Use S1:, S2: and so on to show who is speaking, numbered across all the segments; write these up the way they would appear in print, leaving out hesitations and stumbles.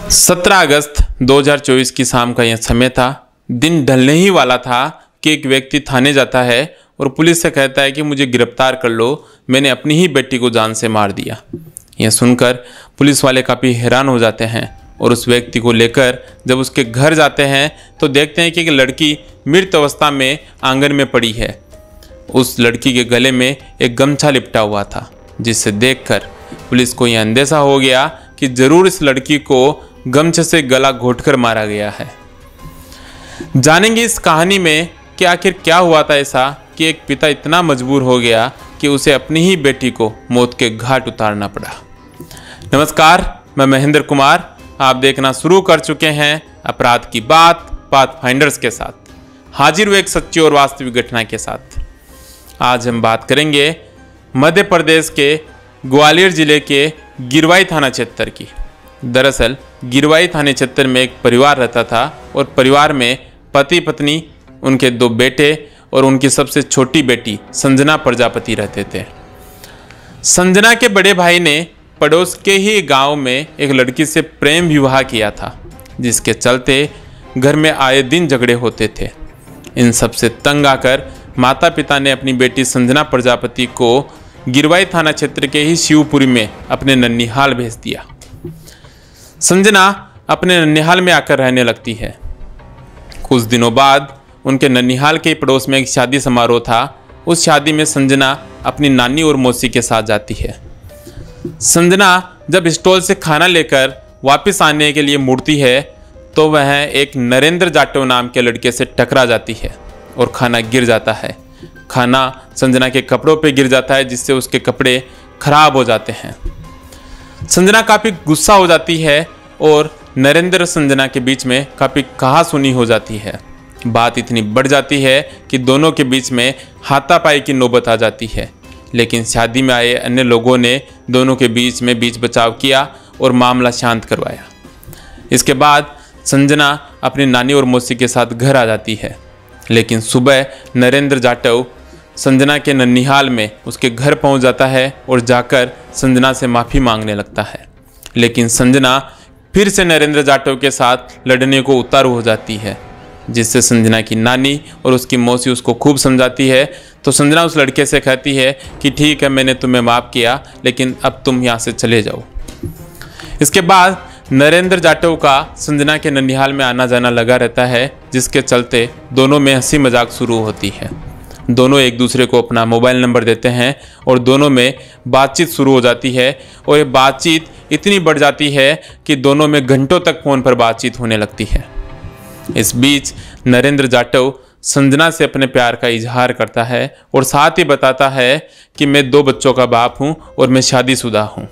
S1: 17 अगस्त 2024 की शाम का यह समय था। दिन ढलने ही वाला था कि एक व्यक्ति थाने जाता है और पुलिस से कहता है कि मुझे गिरफ्तार कर लो, मैंने अपनी ही बेटी को जान से मार दिया। यह सुनकर पुलिस वाले काफ़ी हैरान हो जाते हैं और उस व्यक्ति को लेकर जब उसके घर जाते हैं तो देखते हैं कि एक लड़की मृत अवस्था में आंगन में पड़ी है। उस लड़की के गले में एक गमछा लिपटा हुआ था, जिससे देखकर पुलिस को यह अंदेशा हो गया कि जरूर इस लड़की को गमछे से गला घोंटकर मारा गया है। जानेंगे इस कहानी में कि आखिर क्या हुआ था ऐसा कि एक पिता इतना मजबूर हो गया कि उसे अपनी ही बेटी को मौत के घाट उतारना पड़ा। नमस्कार, मैं महेंद्र कुमार, आप देखना शुरू कर चुके हैं अपराध की बात पाथफाइंडर्स के साथ। हाजिर हुए एक सच्ची और वास्तविक घटना के साथ। आज हम बात करेंगे मध्य प्रदेश के ग्वालियर जिले के गिरवाई थाना क्षेत्र की। दरअसल गिरवाई थाने क्षेत्र में एक परिवार रहता था और परिवार में पति पत्नी, उनके 2 बेटे और उनकी सबसे छोटी बेटी संजना प्रजापति रहते थे। संजना के बड़े भाई ने पड़ोस के ही गांव में एक लड़की से प्रेम विवाह किया था, जिसके चलते घर में आए दिन झगड़े होते थे। इन सब से तंग आकर माता पिता ने अपनी बेटी संजना प्रजापति को गिरवाई थाना क्षेत्र के ही शिवपुरी में अपने ननिहाल भेज दिया। संजना अपने ननिहाल में आकर रहने लगती है। कुछ दिनों बाद उनके ननिहाल के पड़ोस में एक शादी समारोह था। उस शादी में संजना अपनी नानी और मौसी के साथ जाती है। संजना जब स्टॉल से खाना लेकर वापस आने के लिए मुड़ती है तो वह एक नरेंद्र जाटव नाम के लड़के से टकरा जाती है और खाना गिर जाता है। खाना संजना के कपड़ों पे गिर जाता है, जिससे उसके कपड़े खराब हो जाते हैं। संजना काफ़ी गुस्सा हो जाती है और नरेंद्र संजना के बीच में काफ़ी कहासुनी हो जाती है। बात इतनी बढ़ जाती है कि दोनों के बीच में हाथापाई की नौबत आ जाती है, लेकिन शादी में आए अन्य लोगों ने दोनों के बीच में बीच बचाव किया और मामला शांत करवाया। इसके बाद संजना अपनी नानी और मौसी के साथ घर आ जाती है, लेकिन सुबह नरेंद्र जाटव संजना के ननिहाल में उसके घर पहुंच जाता है और जाकर संजना से माफ़ी मांगने लगता है। लेकिन संजना फिर से नरेंद्र जाटव के साथ लड़ने को उतारू हो जाती है, जिससे संजना की नानी और उसकी मौसी उसको खूब समझाती है। तो संजना उस लड़के से कहती है कि ठीक है, मैंने तुम्हें माफ़ किया, लेकिन अब तुम यहाँ से चले जाओ। इसके बाद नरेंद्र जाटव का संजना के ननिहाल में आना जाना लगा रहता है, जिसके चलते दोनों में हंसी मजाक शुरू होती है। दोनों एक दूसरे को अपना मोबाइल नंबर देते हैं और दोनों में बातचीत शुरू हो जाती है और ये बातचीत इतनी बढ़ जाती है कि दोनों में घंटों तक फ़ोन पर बातचीत होने लगती है। इस बीच नरेंद्र जाटव संजना से अपने प्यार का इजहार करता है और साथ ही बताता है कि मैं 2 बच्चों का बाप हूँ और मैं शादीशुदा हूँ।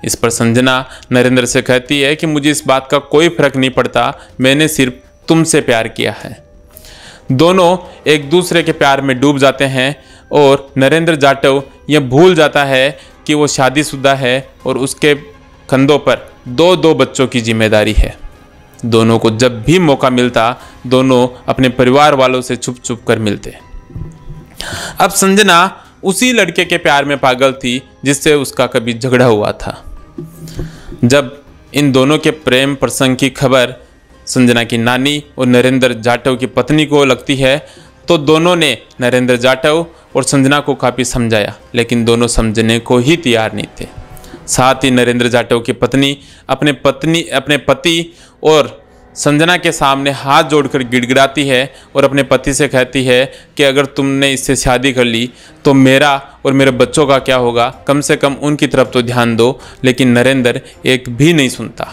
S1: इस पर संजना नरेंद्र से कहती है कि मुझे इस बात का कोई फर्क नहीं पड़ता, मैंने सिर्फ तुमसे प्यार किया है। दोनों एक दूसरे के प्यार में डूब जाते हैं और नरेंद्र जाटव यह भूल जाता है कि वो शादीशुदा है और उसके कंधों पर 2 बच्चों की जिम्मेदारी है। दोनों को जब भी मौका मिलता दोनों अपने परिवार वालों से छुप छुप कर मिलते। अब संजना उसी लड़के के प्यार में पागल थी जिससे उसका कभी झगड़ा हुआ था। जब इन दोनों के प्रेम प्रसंग की खबर संजना की नानी और नरेंद्र जाटव की पत्नी को लगती है तो दोनों ने नरेंद्र जाटव और संजना को काफ़ी समझाया, लेकिन दोनों समझने को ही तैयार नहीं थे। साथ ही नरेंद्र जाटव की पत्नी अपने पति और संजना के सामने हाथ जोड़कर गिड़गिड़ाती है और अपने पति से कहती है कि अगर तुमने इससे शादी कर ली तो मेरा और मेरे बच्चों का क्या होगा, कम से कम उनकी तरफ तो ध्यान दो। लेकिन नरेंद्र एक भी नहीं सुनता।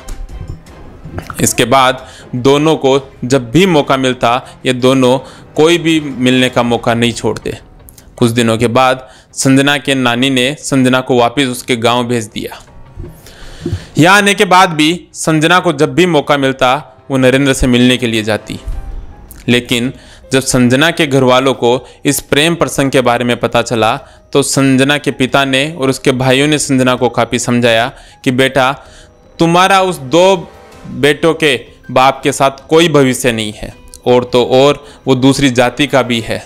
S1: इसके बाद दोनों को जब भी मौका मिलता ये दोनों कोई भी मिलने का मौका नहीं छोड़ते। कुछ दिनों के बाद संजना के नानी ने संजना को वापस उसके गांव भेज दिया। यहाँ आने के बाद भी संजना को जब भी मौका मिलता वो नरेंद्र से मिलने के लिए जाती। लेकिन जब संजना के घर वालों को इस प्रेम प्रसंग के बारे में पता चला तो संजना के पिता ने और उसके भाइयों ने संजना को काफ़ी समझाया कि बेटा, तुम्हारा उस 2 बेटों के बाप के साथ कोई भविष्य नहीं है, और तो और वो दूसरी जाति का भी है।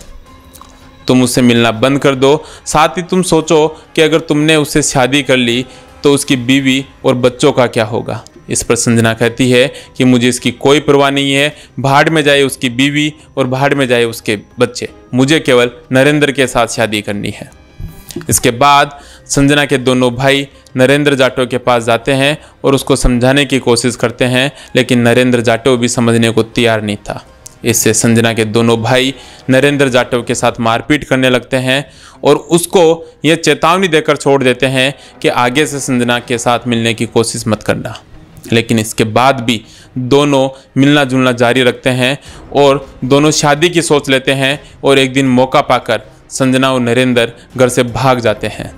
S1: तुम उससे मिलना बंद कर दो। साथ ही तुम सोचो कि अगर तुमने उससे शादी कर ली तो उसकी बीवी और बच्चों का क्या होगा। इस पर संजना कहती है कि मुझे इसकी कोई परवाह नहीं है, भाड़ में जाए उसकी बीवी और भाड़ में जाए उसके बच्चे, मुझे केवल नरेंद्र के साथ शादी करनी है। इसके बाद संजना के दोनों भाई नरेंद्र जाटव के पास जाते हैं और उसको समझाने की कोशिश करते हैं, लेकिन नरेंद्र जाटव भी समझने को तैयार नहीं था। इससे संजना के दोनों भाई नरेंद्र जाटव के साथ मारपीट करने लगते हैं और उसको यह चेतावनी देकर छोड़ देते हैं कि आगे से संजना के साथ मिलने की कोशिश मत करना। लेकिन इसके बाद भी दोनों मिलना जुलना जारी रखते हैं और दोनों शादी की सोच लेते हैं और एक दिन मौका पाकर संजना और नरेंद्र घर से भाग जाते हैं।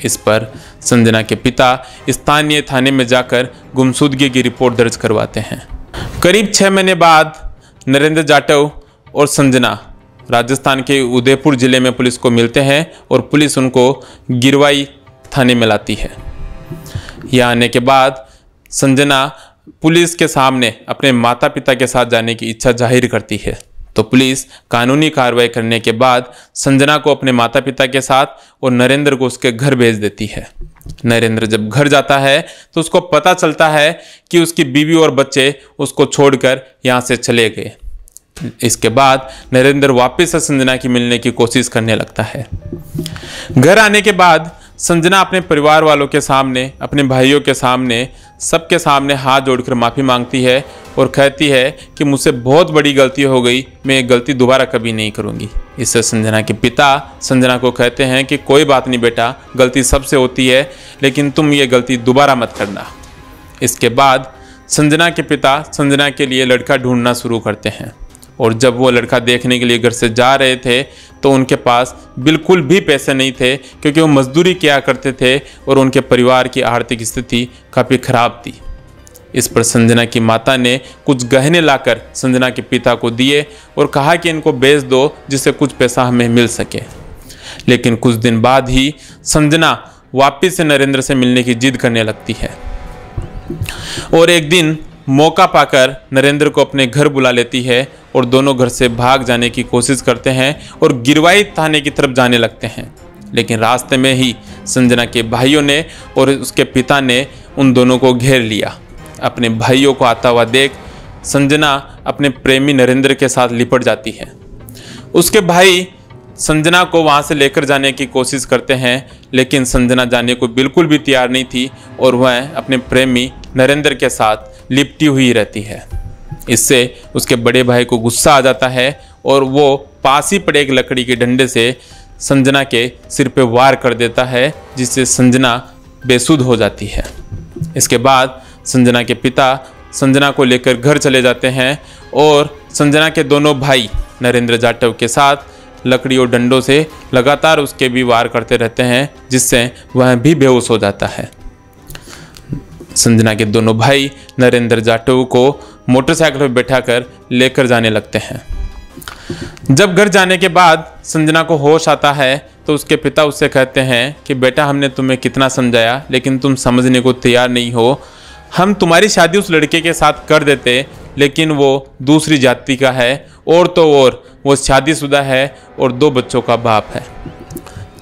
S1: इस पर संजना के पिता स्थानीय थाने में जाकर गुमशुदगी की रिपोर्ट दर्ज करवाते हैं। करीब 6 महीने बाद नरेंद्र जाटव और संजना राजस्थान के उदयपुर जिले में पुलिस को मिलते हैं और पुलिस उनको गिरवाई थाने में लाती है। यहाँ आने के बाद संजना पुलिस के सामने अपने माता पिता के साथ जाने की इच्छा जाहिर करती है, तो पुलिस कानूनी कार्रवाई करने के बाद संजना को अपने माता पिता के साथ और नरेंद्र को उसके घर भेज देती है। नरेंद्र जब घर जाता है तो उसको पता चलता है कि उसकी बीवी और बच्चे उसको छोड़कर यहाँ से चले गए। इसके बाद नरेंद्र वापस से संजना की मिलने की कोशिश करने लगता है। घर आने के बाद संजना अपने परिवार वालों के सामने, अपने भाइयों के सामने, सबके सामने हाथ जोड़कर माफ़ी मांगती है और कहती है कि मुझसे बहुत बड़ी गलती हो गई, मैं ये गलती दोबारा कभी नहीं करूँगी। इससे संजना के पिता संजना को कहते हैं कि कोई बात नहीं बेटा, गलती सबसे होती है, लेकिन तुम ये गलती दोबारा मत करना। इसके बाद संजना के पिता संजना के लिए लड़का ढूंढना शुरू करते हैं और जब वो लड़का देखने के लिए घर से जा रहे थे तो उनके पास बिल्कुल भी पैसे नहीं थे, क्योंकि वो मजदूरी किया करते थे और उनके परिवार की आर्थिक स्थिति काफ़ी खराब थी। इस पर संजना की माता ने कुछ गहने लाकर संजना के पिता को दिए और कहा कि इनको बेच दो जिससे कुछ पैसा हमें मिल सके। लेकिन कुछ दिन बाद ही संजना वापस से नरेंद्र से मिलने की जिद करने लगती है और एक दिन मौका पाकर नरेंद्र को अपने घर बुला लेती है और दोनों घर से भाग जाने की कोशिश करते हैं और गिरवाई थाने की तरफ जाने लगते हैं। लेकिन रास्ते में ही संजना के भाइयों ने और उसके पिता ने उन दोनों को घेर लिया। अपने भाइयों को आता हुआ देख संजना अपने प्रेमी नरेंद्र के साथ लिपट जाती है। उसके भाई संजना को वहाँ से लेकर जाने की कोशिश करते हैं, लेकिन संजना जाने को बिल्कुल भी तैयार नहीं थी और वह अपने प्रेमी नरेंद्र के साथ लिपटी हुई रहती है। इससे उसके बड़े भाई को गुस्सा आ जाता है और वो पास ही पड़े एक लकड़ी के डंडे से संजना के सिर पे वार कर देता है, जिससे संजना बेसुध हो जाती है। इसके बाद संजना के पिता संजना को लेकर घर चले जाते हैं और संजना के दोनों भाई नरेंद्र जाटव के साथ लकड़ी और डंडों से लगातार उसके भी वार करते रहते हैं, जिससे वह भी बेहोश हो जाता है। संजना के दोनों भाई नरेंद्र जाटव को मोटरसाइकिल पर बैठाकर लेकर जाने लगते हैं। जब घर जाने के बाद संजना को होश आता है तो उसके पिता उससे कहते हैं कि बेटा, हमने तुम्हें कितना समझाया लेकिन तुम समझने को तैयार नहीं हो। हम तुम्हारी शादी उस लड़के के साथ कर देते, लेकिन वो दूसरी जाति का है और तो और वो शादीशुदा है और 2 बच्चों का बाप है।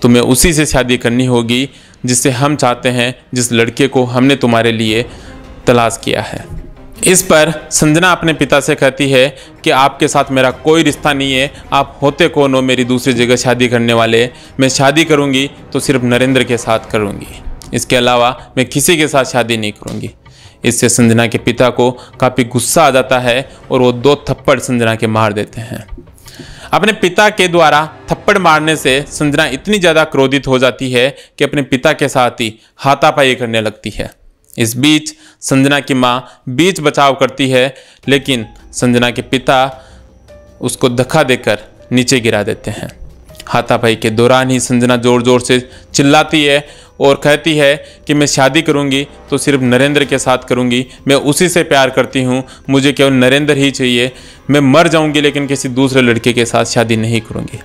S1: तुम्हें उसी से शादी करनी होगी जिससे हम चाहते हैं, जिस लड़के को हमने तुम्हारे लिए तलाश किया है। इस पर संजना अपने पिता से कहती है कि आपके साथ मेरा कोई रिश्ता नहीं है, आप होते कौन हो मेरी दूसरी जगह शादी करने वाले। मैं शादी करूंगी तो सिर्फ नरेंद्र के साथ करूंगी, इसके अलावा मैं किसी के साथ शादी नहीं करूंगी। इससे संजना के पिता को काफ़ी गुस्सा आ जाता है और वो 2 थप्पड़ संजना के मार देते हैं। अपने पिता के द्वारा थप्पड़ मारने से संजना इतनी ज़्यादा क्रोधित हो जाती है कि अपने पिता के साथ ही हाथापाई करने लगती है। इस बीच संजना की माँ बीच बचाव करती है, लेकिन संजना के पिता उसको धक्का देकर नीचे गिरा देते हैं। हाथापाई के दौरान ही संजना ज़ोर ज़ोर से चिल्लाती है और कहती है कि मैं शादी करूंगी तो सिर्फ नरेंद्र के साथ करूंगी, मैं उसी से प्यार करती हूं, मुझे केवल नरेंद्र ही चाहिए, मैं मर जाऊंगी लेकिन किसी दूसरे लड़के के साथ शादी नहीं करूंगी।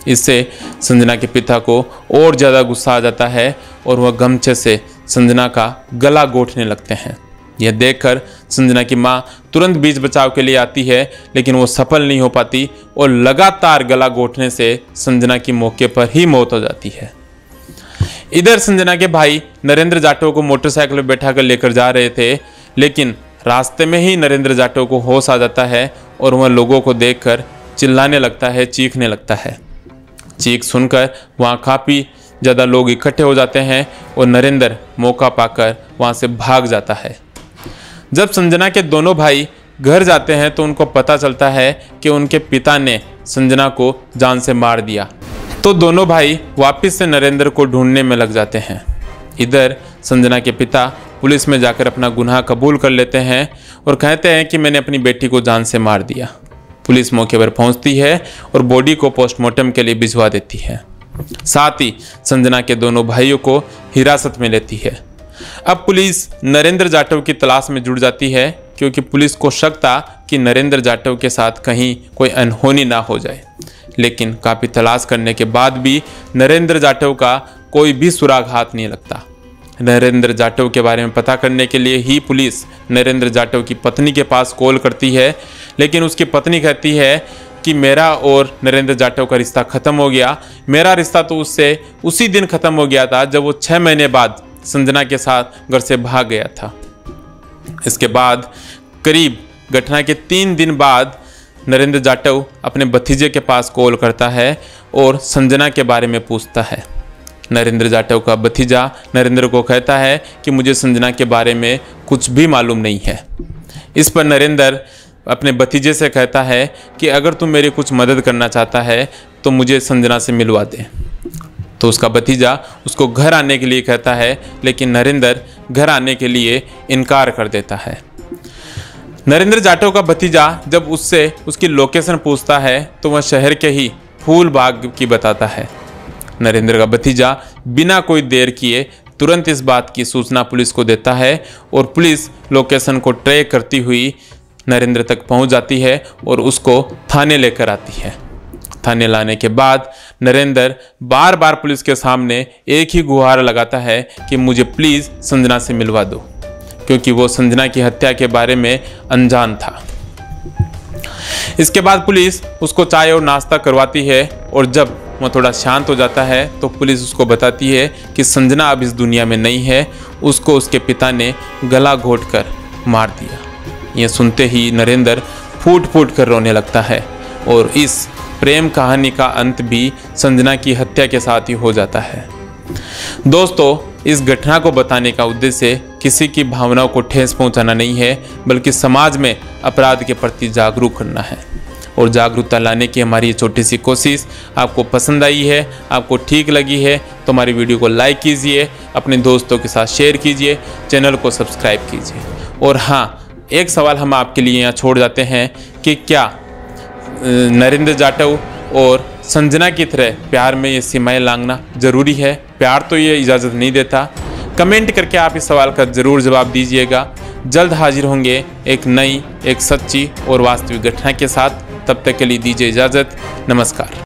S1: इससे संजना के पिता को और ज़्यादा गुस्सा आ जाता है और वह गमछे से संजना का गला घोंटने लगते हैं। यह देखकर संजना की माँ तुरंत बीच बचाव के लिए आती है, लेकिन वो सफल नहीं हो पाती और लगातार गला घोंटने से संजना की मौके पर ही मौत हो जाती है। इधर संजना के भाई नरेंद्र जाटव को मोटरसाइकिल पर बैठाकर लेकर जा रहे थे, लेकिन रास्ते में ही नरेंद्र जाटव को होश आ जाता है और वह लोगों को देखकर चिल्लाने लगता है, चीखने लगता है। चीख सुनकर वहाँ काफ़ी ज़्यादा लोग इकट्ठे हो जाते हैं और नरेंद्र मौका पाकर वहाँ से भाग जाता है। जब संजना के दोनों भाई घर जाते हैं तो उनको पता चलता है कि उनके पिता ने संजना को जान से मार दिया। तो दोनों भाई वापस से नरेंद्र को ढूंढने में लग जाते हैं। इधर संजना के पिता पुलिस में जाकर अपना गुनाह कबूल कर लेते हैं और कहते हैं कि मैंने अपनी बेटी को जान से मार दिया। पुलिस मौके पर पहुंचती है और बॉडी को पोस्टमार्टम के लिए भिजवा देती है। साथ ही संजना के दोनों भाइयों को हिरासत में लेती है। अब पुलिस नरेंद्र जाटव की तलाश में जुट जाती है, क्योंकि पुलिस को शक था कि नरेंद्र जाटव के साथ कहीं कोई अनहोनी ना हो जाए। लेकिन काफ़ी तलाश करने के बाद भी नरेंद्र जाटव का कोई भी सुराग हाथ नहीं लगता। नरेंद्र जाटव के बारे में पता करने के लिए ही पुलिस नरेंद्र जाटव की पत्नी के पास कॉल करती है, लेकिन उसकी पत्नी कहती है कि मेरा और नरेंद्र जाटव का रिश्ता ख़त्म हो गया। मेरा रिश्ता तो उससे उसी दिन ख़त्म हो गया था जब वो 6 महीने बाद संजना के साथ घर से भाग गया था। इसके बाद करीब घटना के 3 दिन बाद नरेंद्र जाटव अपने भतीजे के पास कॉल करता है और संजना के बारे में पूछता है। नरेंद्र जाटव का भतीजा नरेंद्र को कहता है कि मुझे संजना के बारे में कुछ भी मालूम नहीं है। इस पर नरेंद्र अपने भतीजे से कहता है कि अगर तुम मेरी कुछ मदद करना चाहता है तो मुझे संजना से मिलवा दे। तो उसका भतीजा उसको घर आने के लिए कहता है, लेकिन नरेंद्र घर आने के लिए इनकार कर देता है। नरेंद्र जाटव का भतीजा जब उससे उसकी लोकेशन पूछता है तो वह शहर के ही फूल बाग की बताता है। नरेंद्र का भतीजा बिना कोई देर किए तुरंत इस बात की सूचना पुलिस को देता है और पुलिस लोकेशन को ट्रैक करती हुई नरेंद्र तक पहुंच जाती है और उसको थाने लेकर आती है। थाने लाने के बाद नरेंद्र बार बार पुलिस के सामने एक ही गुहार लगाता है कि मुझे प्लीज़ संजना से मिलवा दो, क्योंकि वो संजना की हत्या के बारे में अनजान था। इसके बाद पुलिस उसको चाय और नाश्ता करवाती है और जब वह थोड़ा शांत हो जाता है तो पुलिस उसको बताती है कि संजना अब इस दुनिया में नहीं है, उसको उसके पिता ने गला घोंटकर मार दिया। यह सुनते ही नरेंद्र फूट फूट कर रोने लगता है और इस प्रेम कहानी का अंत भी संजना की हत्या के साथ ही हो जाता है। दोस्तों, इस घटना को बताने का उद्देश्य किसी की भावनाओं को ठेस पहुंचाना नहीं है, बल्कि समाज में अपराध के प्रति जागरूक करना है। और जागरूकता लाने की हमारी ये छोटी सी कोशिश आपको पसंद आई है, आपको ठीक लगी है तो हमारी वीडियो को लाइक कीजिए, अपने दोस्तों के साथ शेयर कीजिए, चैनल को सब्सक्राइब कीजिए। और हाँ, एक सवाल हम आपके लिए यहाँ छोड़ जाते हैं कि क्या नरेंद्र जाटव और संजना की तरह प्यार में ये सीमाएं लांघना ज़रूरी है? प्यार तो ये इजाज़त नहीं देता। कमेंट करके आप इस सवाल का ज़रूर जवाब दीजिएगा। जल्द हाजिर होंगे एक नई, एक सच्ची और वास्तविक घटना के साथ। तब तक के लिए दीजिए इजाज़त। नमस्कार।